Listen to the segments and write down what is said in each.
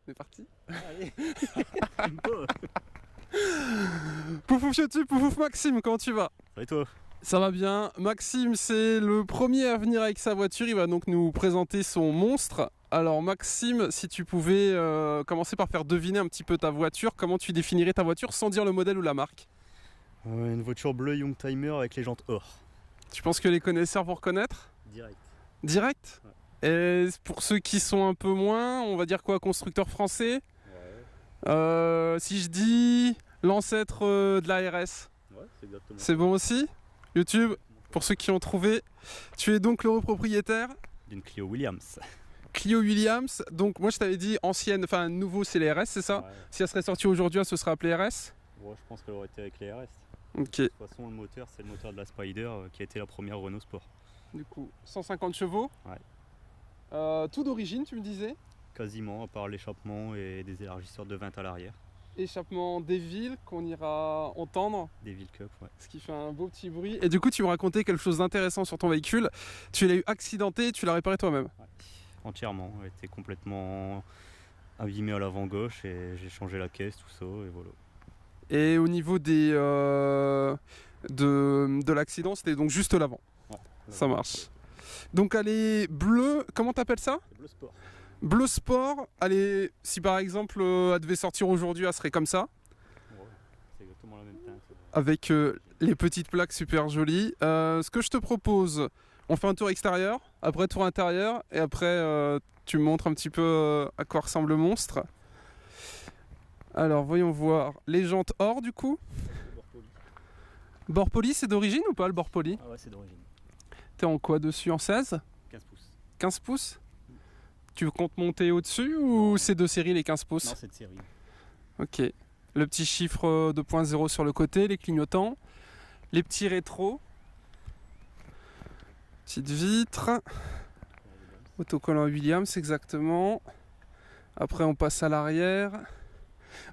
C'est parti. Allez. Poufouf YouTube, poufouf Maxime, comment tu vas? Ça va et toi? Ça va bien. Maxime, c'est le premier à venir avec sa voiture. Il va donc nous présenter son monstre. Alors Maxime, si tu pouvais commencer par faire deviner un petit peu ta voiture, comment tu définirais ta voiture sans dire le modèle ou la marque? Une voiture bleue Youngtimer avec les jantes or. Tu penses que les connaisseurs vont reconnaître? Direct. Direct? Ouais. Et pour ceux qui sont un peu moins, on va dire quoi, constructeur français? Ouais. Si je dis l'ancêtre de la RS, Ouais, c'est exactement. c'est bon aussi? YouTube, pour ceux qui ont trouvé, tu es donc le propriétaire D'une Clio Williams. Clio Williams. Donc moi je t'avais dit ancienne, enfin nouveau c'est les RS, c'est ça? Ouais. Si elle serait sortie aujourd'hui, elle se serait appelée RS? Ouais, je pense qu'elle aurait été avec les RS. Ok. De toute façon, le moteur, c'est le moteur de la Spider qui a été la première Renault Sport. Du coup, 150 chevaux. Ouais. Tout d'origine, tu me disais? Quasiment, à part l'échappement et des élargisseurs de 20 à l'arrière. Échappement Devil qu'on ira entendre, Des Ville Cup, ouais. ce qui fait un beau petit bruit. Et du coup, tu me racontais quelque chose d'intéressant sur ton véhicule. Tu l'as eu accidenté, tu l'as réparé toi-même. Ouais. Entièrement, elle était complètement abîmée à l'avant gauche et j'ai changé la caisse, tout ça, et voilà. Et au niveau des de l'accident, c'était donc juste l'avant. Ouais. Ça marche. Donc elle est bleue, comment t'appelles ça? C'est bleu sport. Bleu sport. Allez, si par exemple elle devait sortir aujourd'hui, elle serait comme ça, Ouais, c'est exactement la même teinte. avec les petites plaques super jolies. Ce que je te propose, on fait un tour extérieur, après tour intérieur, et après tu me montres un petit peu à quoi ressemble le monstre. Alors voyons voir, les jantes or du coup. Bord poli, c'est d'origine ou pas le bord poli? Ah ouais, c'est d'origine. T'es en quoi dessus? En 16? 15 pouces. 15 pouces? Tu comptes monter au-dessus ou Non. c'est de série les 15 pouces? Non, c'est de série. Ok. Le petit chiffre 2.0 sur le côté, les clignotants, les petits rétros, petite vitre, autocollant Williams exactement. Après on passe à l'arrière.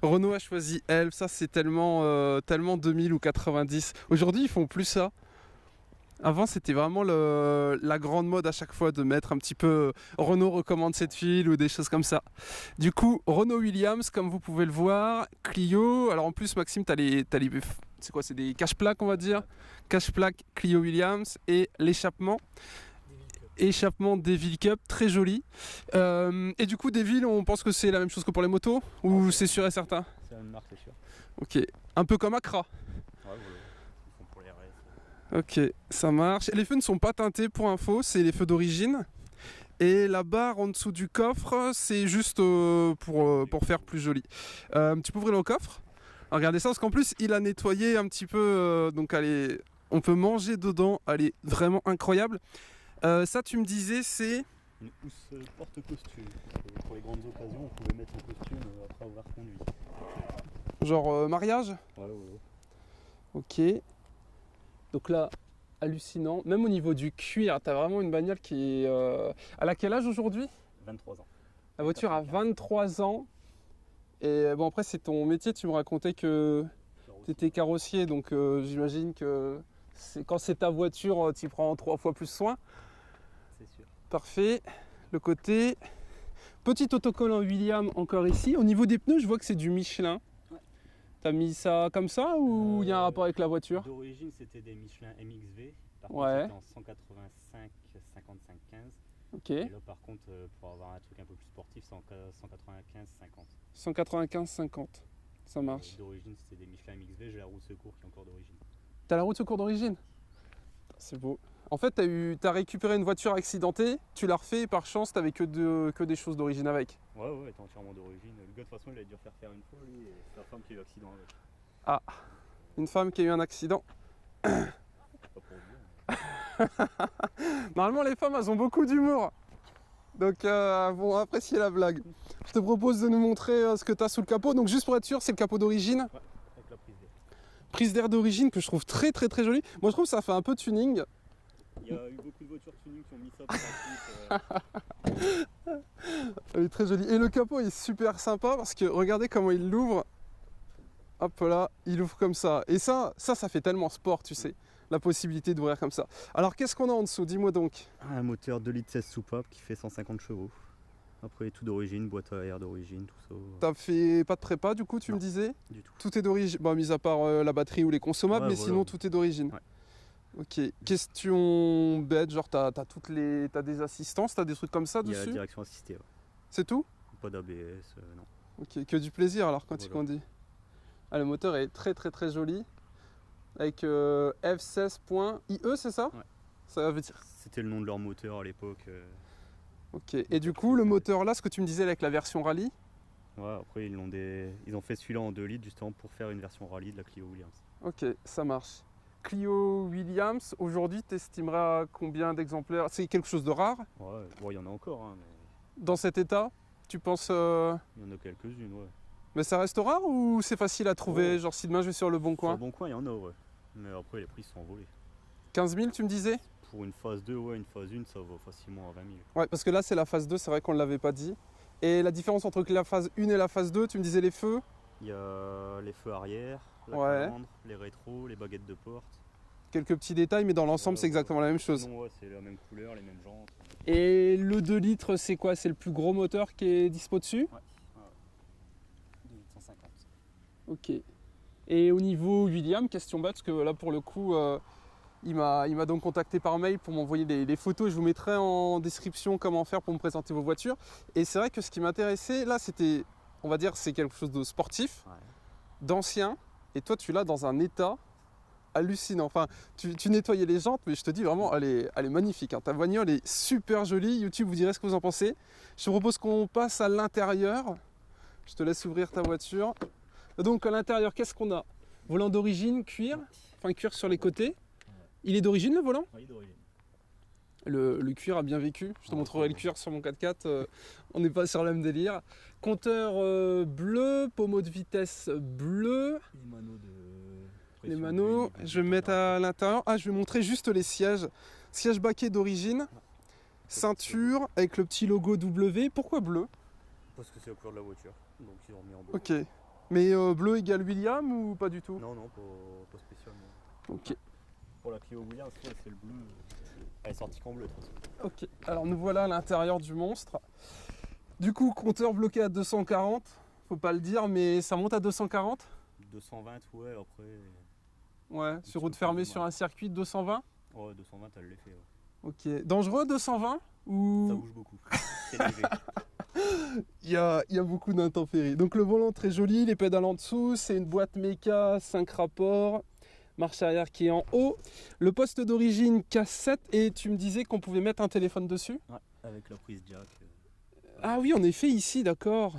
Renault a choisi Elf, ça c'est tellement 2000 ou 90. Aujourd'hui ils font plus ça. Avant c'était vraiment la grande mode à chaque fois de mettre un petit peu Renault recommande cette file ou des choses comme ça. Du coup Renault Williams comme vous pouvez le voir, Clio, alors en plus Maxime t'as les c'est quoi, c'est des cache-plaques on va dire, cache-plaques Clio Williams et l'échappement. Échappement Devil Cup, très joli. Et du coup Devil, on pense que c'est la même chose que pour les motos ou c'est sûr et certain? C'est la même marque, c'est sûr. Ok, un peu comme Accra. Ouais, voilà. Ils font pour les RS. Ok, ça marche. Les feux ne sont pas teintés pour info, c'est les feux d'origine. Et la barre en dessous du coffre, c'est juste pour faire plus joli. Tu peux ouvrir le coffre? Alors, regardez ça, parce qu'en plus, il a nettoyé un petit peu. Donc, on peut manger dedans. Elle est vraiment incroyable. Ça, tu me disais, c'est... Une housse porte-costume. Pour les grandes occasions, on pouvait mettre en costume après avoir conduit. Genre mariage? Ouais. Ok. Donc là, hallucinant. Même au niveau du cuir, t'as vraiment une bagnole qui est... Elle a quel âge aujourd'hui? 23 ans. La voiture a 23 ans. Et bon, après, c'est ton métier. Tu me racontais que tu étais carrossier. Donc j'imagine que quand c'est ta voiture, tu prends 3 fois plus soin. C'est sûr. Parfait. Le côté. Petit autocollant Williams encore ici. Au niveau des pneus, je vois que c'est du Michelin. Ouais. T'as mis ça comme ça ou il y a un rapport avec la voiture? D'origine, c'était des Michelin MXV. Par Ouais. contre, c'était en 185, 55, 15. Ok. Et là, par contre, pour avoir un truc un peu plus sportif, c'est en 195, 50. 195, 50. Ça marche. D'origine, c'était des Michelin MXV. J'ai la roue de secours qui est encore d'origine. T'as la roue de secours d'origine? C'est beau. En fait, t'as récupéré une voiture accidentée, tu l'as refait et par chance, t'avais que des choses d'origine avec. Ouais, elle était entièrement d'origine. Le gars, de toute façon, il a dû refaire faire une fois, lui, et c'est la femme qui a eu l'accident avec. Ah, une femme qui a eu un accident. Pas pour dire. Normalement, les femmes, elles ont beaucoup d'humour. Donc, elles vont apprécier la blague. Je te propose de nous montrer ce que t'as sous le capot. Donc, juste pour être sûr, c'est le capot d'origine. Ouais, avec la prise d'air. Prise d'air d'origine que je trouve très très très jolie. Moi, je trouve que ça fait un peu tuning. Il y a eu beaucoup de voitures tuning qui ont mis ça pour la suite. Elle est très jolie. Et le capot est super sympa parce que regardez comment il l'ouvre. Hop là, il ouvre comme ça. Et ça fait tellement sport, tu sais. La possibilité d'ouvrir comme ça. Alors qu'est-ce qu'on a en dessous? Dis-moi donc. Un moteur 2,16 litres soupape qui fait 150 chevaux. Après, tout d'origine, boîte à air d'origine, tout ça. T'as fait pas de prépa du coup, tu Non. me disais? Du tout. Tout est d'origine, bon, mis à part la batterie ou les consommables, Ouais, mais voilà. sinon tout est d'origine. Ouais. Ok. Question bête, genre t'as t'as des assistances, t'as des trucs comme ça Il y a la dessus? direction assistée, ouais. C'est tout? Pas d'ABS, non. Ok, que du plaisir alors quand il Voilà. conduit. Ah, le moteur est très très très joli. Avec F16.IE, c'est ça? Ouais. Ça veut dire. C'était le nom de leur moteur à l'époque. Ok. Et du coup, le moteur là, ce que tu me disais avec la version rallye, Ouais, après, ils ont fait celui-là en 2 litres justement pour faire une version rallye de la Clio Williams. ok, ça marche. Clio Williams, aujourd'hui, t'estimeras à combien d'exemplaires? C'est quelque chose de rare. Ouais, bon, il y en a encore, hein, mais Dans cet état, tu penses. il y en a quelques-unes, ouais. Mais ça reste rare ou c'est facile à trouver? Oh. Genre si demain je vais sur le bon Sur coin. le bon coin, il y en a, ouais. Mais après, les prix sont envolés. 15 000, tu me disais? Pour une phase 2, ouais, une phase 1, ça vaut facilement à 20 000. Ouais, parce que là c'est la phase 2, c'est vrai qu'on ne l'avait pas dit. Et la différence entre la phase 1 et la phase 2, tu me disais les feux? Il y a les feux arrière, la Ouais. calandre, les rétros, les baguettes de porte. Quelques petits détails, mais dans l'ensemble c'est exactement la même chose. Sinon, ouais, c'est la même couleur, les mêmes jantes. Et le 2 litres, c'est quoi? C'est le plus gros moteur qui est dispo dessus? Ouais. 150. Ok. Et au niveau William, question bête, parce que là pour le coup, il m'a donc contacté par mail pour m'envoyer les photos. Je vous mettrai en description comment faire pour me présenter vos voitures. Et c'est vrai que ce qui m'intéressait, là c'était, on va dire, c'est quelque chose de sportif, Ouais. d'ancien. Et toi tu l'as dans un état hallucinant. Enfin, tu nettoyais les jantes, mais je te dis vraiment, elle est magnifique, hein. Ta bagnole est super jolie. YouTube, vous direz ce que vous en pensez. Je te propose qu'on passe à l'intérieur. Je te laisse ouvrir ta voiture. Donc à l'intérieur, qu'est-ce qu'on a? Volant d'origine, cuir, enfin cuir sur les côtés. Il est d'origine le volant? Oui, d'origine. Le cuir a bien vécu. Je te montrerai le cuir sur mon 4x4. On n'est pas sur le même délire. Compteur bleu, pommeau de vitesse bleu. Les manos de Les pression manos, d'huile, je vais me mettre à l'intérieur. Ah, je vais montrer juste les sièges. Siège baquet d'origine. Ceinture avec le petit logo W. Pourquoi bleu? Parce que c'est la couleur de la voiture, donc ils ont remis en bleu. Ok. Mais bleu égale William ou pas du tout? Non, pas spécialement. Ok. Pour la Clio Williams, ouais, c'est le bleu. Elle est sortie qu'en bleu de toute façon. Ok. Alors nous voilà à l'intérieur du monstre. Du coup, compteur bloqué à 240. Faut pas le dire, mais ça monte à 240? 220, ouais, après. Ouais. Sur route fermée sur un circuit 220? Ouais, 220, elle l'est fait. Ouais. Ok. Dangereux 220 ou... Ça bouge beaucoup. C'est léger. Il y a beaucoup d'intempéries. Donc le volant très joli, les pédales en dessous, c'est une boîte méca, 5 rapports, marche arrière qui est en haut, le poste d'origine cassette et tu me disais qu'on pouvait mettre un téléphone dessus? Ouais, avec la prise jack. Ah oui, en effet, ici, d'accord.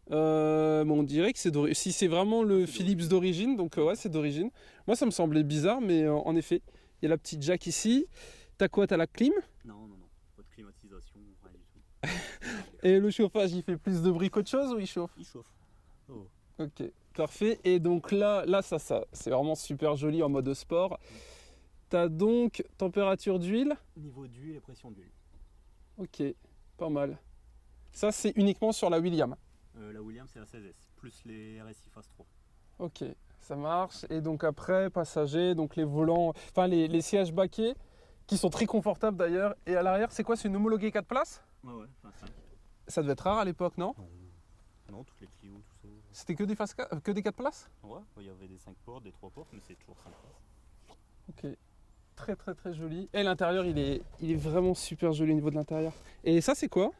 Bon, on dirait que c'est d'origine. Si c'est vraiment le Philips d'origine, donc ouais, c'est d'origine. Moi, ça me semblait bizarre, mais en effet, il y a la petite jack ici. T'as quoi? T'as la clim? Non, pas de climatisation, rien du tout. Et le chauffage, il fait plus de bruit qu'autre chose ou il chauffe? Il chauffe. Oh. Ok, parfait. Et donc là ça, c'est vraiment super joli en mode sport. T'as donc température d'huile. Niveau d'huile et pression d'huile. Ok, pas mal. Ça, c'est uniquement sur la William. La Williams, c'est la 16S, plus les RSI Phase 3. Ok, ça marche. Et donc après, passager, donc les volants, enfin les sièges baquets, qui sont très confortables d'ailleurs. Et à l'arrière, c'est quoi? C'est une homologuée 4 places? Ouais, enfin 5. Ça devait être rare à l'époque, non? Non, toutes les Clio, tout ça. C'était que des 4 places? Ouais, il y avait des 5 portes, des 3 portes, mais c'est toujours 5 places. Ok. Très très très joli. Et l'intérieur, il est vraiment super joli au niveau de l'intérieur. Et ça, c'est quoi?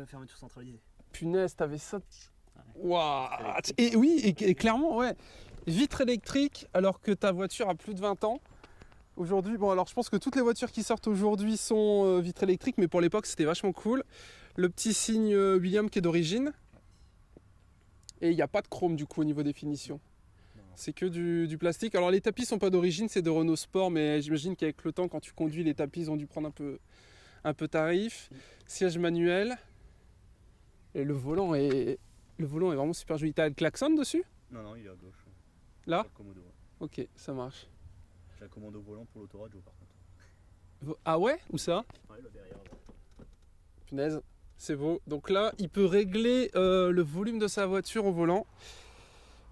Fermeture centralisée. Punaise, t'avais ça. Ouais. Waouh! Électrique. Et oui, et clairement, ouais. Vitre électrique, alors que ta voiture a plus de 20 ans. Aujourd'hui, bon, alors je pense que toutes les voitures qui sortent aujourd'hui sont vitres électriques, mais pour l'époque, c'était vachement cool. Le petit signe William qui est d'origine. Et il n'y a pas de chrome du coup au niveau des finitions. C'est que du plastique. Alors les tapis sont pas d'origine, c'est de Renault Sport, mais j'imagine qu'avec le temps, quand tu conduis, les tapis ils ont dû prendre un peu tarif. Siège manuel. Et le volant est vraiment super joli. T'as le klaxon dessus? Non, il est à gauche. Là? Sur le commodo, ouais. Ok, ça marche. J'ai la commande au volant pour l'autoradio par contre. Ah ouais? Où ça? Ouais, là derrière. Là. Punaise, c'est beau. Donc là, il peut régler le volume de sa voiture au volant.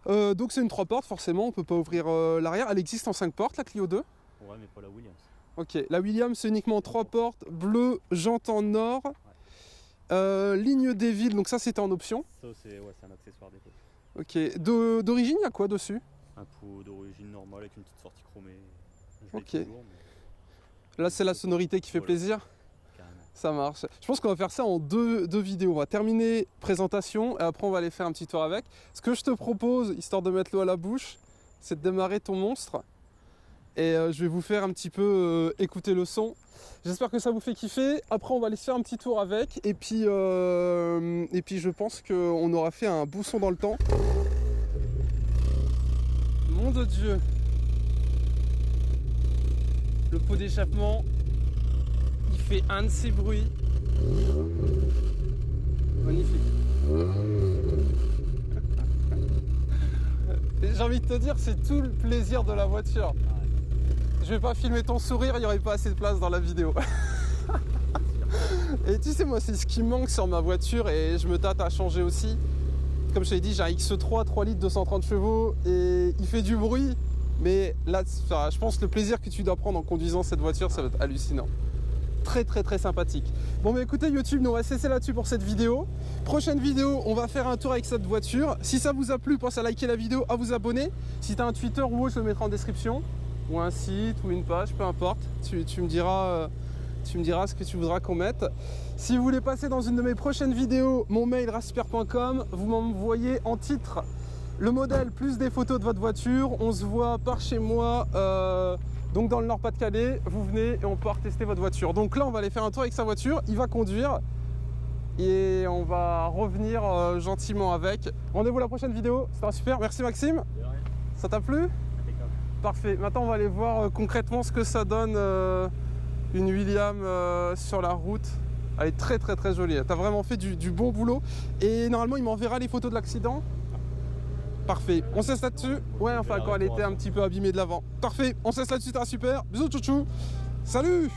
Donc c'est une 3 portes, forcément, on peut pas ouvrir l'arrière. Elle existe en 5 portes, la Clio 2. Ouais, mais pas la Williams. Ok, la Williams c'est uniquement 3 portes, bleu, jante en or, ligne des villes, donc ça c'était en option. Ça c'est un accessoire déco. Ok, d'origine il y a quoi dessus? Un pot d'origine normale avec une petite sortie chromée. Je l'ai Ok. toujours, mais Là c'est la sonorité qui fait Voilà. plaisir. carrément. Ça marche. Je pense qu'on va faire ça en deux vidéos. On va terminer présentation et après on va aller faire un petit tour avec. Ce que je te propose, histoire de mettre l'eau à la bouche, c'est de démarrer ton monstre. Et je vais vous faire un petit peu écouter le son. J'espère que ça vous fait kiffer. Après on va aller se faire un petit tour avec. Et puis je pense qu'on aura fait un beau son dans le temps. Mon de Dieu. Le pot d'échappement. Il fait un de ces bruits. Magnifique. J'ai envie de te dire, c'est tout le plaisir de la voiture. Je vais pas filmer ton sourire, il n'y aurait pas assez de place dans la vidéo. Et tu sais, moi, c'est ce qui me manque sur ma voiture et je me tâte à changer aussi. Comme je t'ai dit, j'ai un X3, 3 litres, 230 chevaux et il fait du bruit. Mais là, je pense que le plaisir que tu dois prendre en conduisant cette voiture, ça va être hallucinant. Très très très sympathique. Bon, mais écoutez YouTube, nous on va cesser là-dessus pour cette vidéo. Prochaine vidéo, on va faire un tour avec cette voiture. Si ça vous a plu, pensez à liker la vidéo, à vous abonner. Si tu as un Twitter ou autre, je le mettrai en description. Ou un site ou une page, peu importe. Tu me diras ce que tu voudras qu'on mette. Si vous voulez passer dans une de mes prochaines vidéos, mon mail rasper.com, vous m'envoyez en titre le modèle plus des photos de votre voiture. On se voit par chez moi, donc dans le Nord-Pas-de-Calais. Vous venez et on part tester votre voiture. Donc là, on va aller faire un tour avec sa voiture. Il va conduire et on va revenir gentiment avec. Rendez-vous la prochaine vidéo. C'était super. Merci Maxime. De rien. Ça t'a plu? Impeccable. Parfait. Maintenant, on va aller voir concrètement ce que ça donne une Williams sur la route. Elle est très très très jolie. T'as vraiment fait du bon boulot. Et normalement, il m'enverra les photos de l'accident. Parfait. On cesse là-dessus. Ouais, enfin, quand elle était un petit peu abîmée de l'avant. Parfait. On cesse là-dessus. T'as super. Bisous, chouchou. Salut!